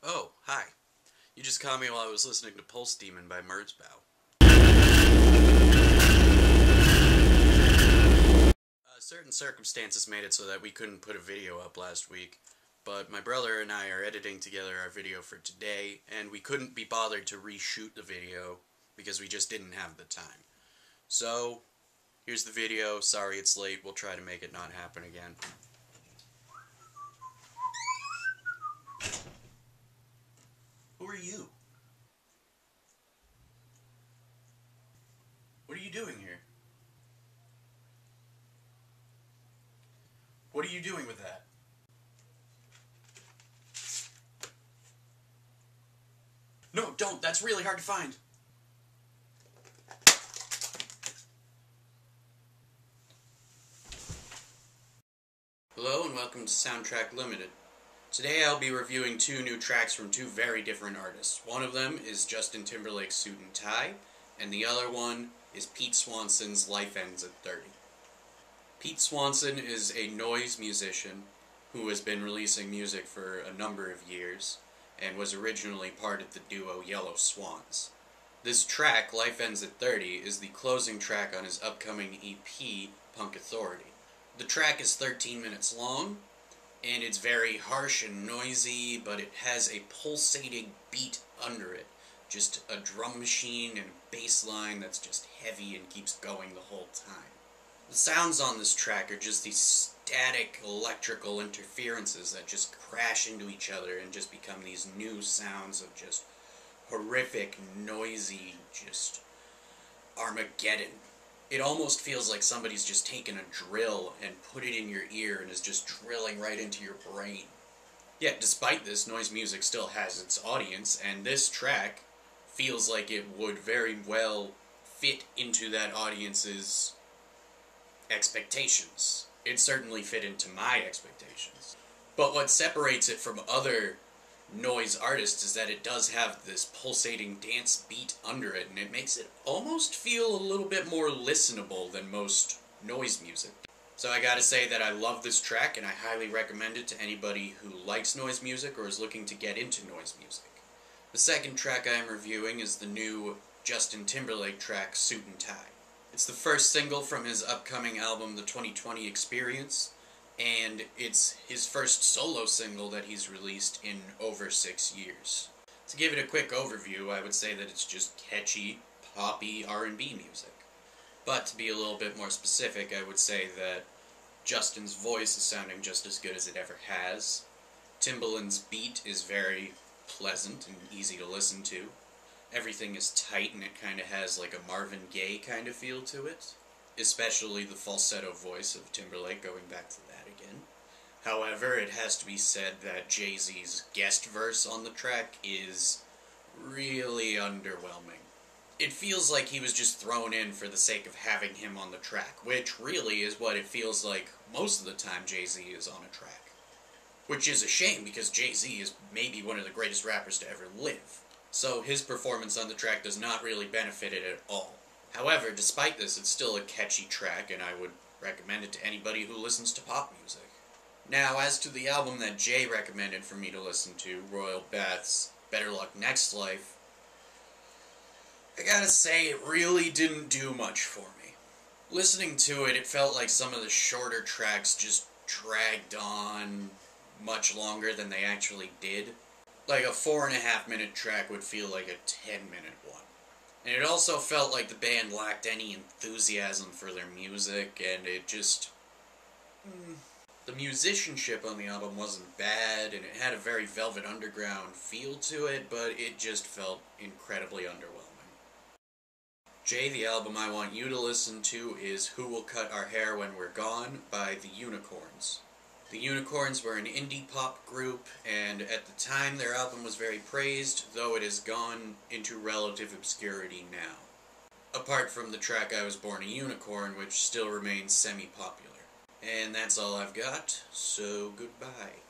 Oh, hi. You just caught me while I was listening to Pulse Demon by Merzbow. Certain circumstances made it so that we couldn't put a video up last week, but my brother and I are editing together our video for today, and we couldn't be bothered to reshoot the video because we just didn't have the time. So, here's the video. Sorry it's late. We'll try to make it not happen again. Who are you? What are you doing here? What are you doing with that? No, don't! That's really hard to find! Hello and welcome to SoundtrackLTD. Today I'll be reviewing two new tracks from two very different artists. One of them is Justin Timberlake's Suit and Tie, and the other one is Pete Swanson's Life Ends at 30. Pete Swanson is a noise musician who has been releasing music for a number of years, and was originally part of the duo Yellow Swans. This track, Life Ends at 30, is the closing track on his upcoming EP, Punk Authority. The track is 13 minutes long, and it's very harsh and noisy, but it has a pulsating beat under it. Just a drum machine and a bass line that's just heavy and keeps going the whole time. The sounds on this track are just these static electrical interferences that just crash into each other and just become these new sounds of just horrific, noisy, just Armageddon. It almost feels like somebody's just taken a drill and put it in your ear and is just drilling right into your brain. Yet, despite this, noise music still has its audience, and this track feels like it would very well fit into that audience's expectations. It certainly fit into my expectations. But what separates it from other noise artists is that it does have this pulsating dance beat under it, and it makes it almost feel a little bit more listenable than most noise music. So I gotta say that I love this track, and I highly recommend it to anybody who likes noise music or is looking to get into noise music. The second track I am reviewing is the new Justin Timberlake track, Suit and Tie. It's the first single from his upcoming album, The 2020 Experience, and it's his first solo single that he's released in over 6 years. To give it a quick overview, I would say that it's just catchy, poppy R&B music. But to be a little bit more specific, I would say that Justin's voice is sounding just as good as it ever has. Timbaland's beat is very pleasant and easy to listen to. Everything is tight and it kind of has like a Marvin Gaye kind of feel to it. Especially the falsetto voice of Timberlake, going back to that again. However, it has to be said that Jay-Z's guest verse on the track is really underwhelming. It feels like he was just thrown in for the sake of having him on the track, which really is what it feels like most of the time Jay-Z is on a track. Which is a shame, because Jay-Z is maybe one of the greatest rappers to ever live. So his performance on the track does not really benefit it at all. However, despite this, it's still a catchy track, and I would recommend it to anybody who listens to pop music. Now, as to the album that Jay recommended for me to listen to, Royal Bath's Better Luck Next Life, I gotta say, it really didn't do much for me. Listening to it, it felt like some of the shorter tracks just dragged on much longer than they actually did. Like a 4.5 minute track would feel like a 10-minute one. And it also felt like the band lacked any enthusiasm for their music, and it just... The musicianship on the album wasn't bad, and it had a very Velvet Underground feel to it, but it just felt incredibly underwhelming. Jay, the album I want you to listen to is Who Will Cut Our Hair When We're Gone by The Unicorns. The Unicorns were an indie pop group, and at the time their album was very praised, though it has gone into relative obscurity now. Apart from the track I Was Born a Unicorn, which still remains semi-popular. And that's all I've got, so goodbye.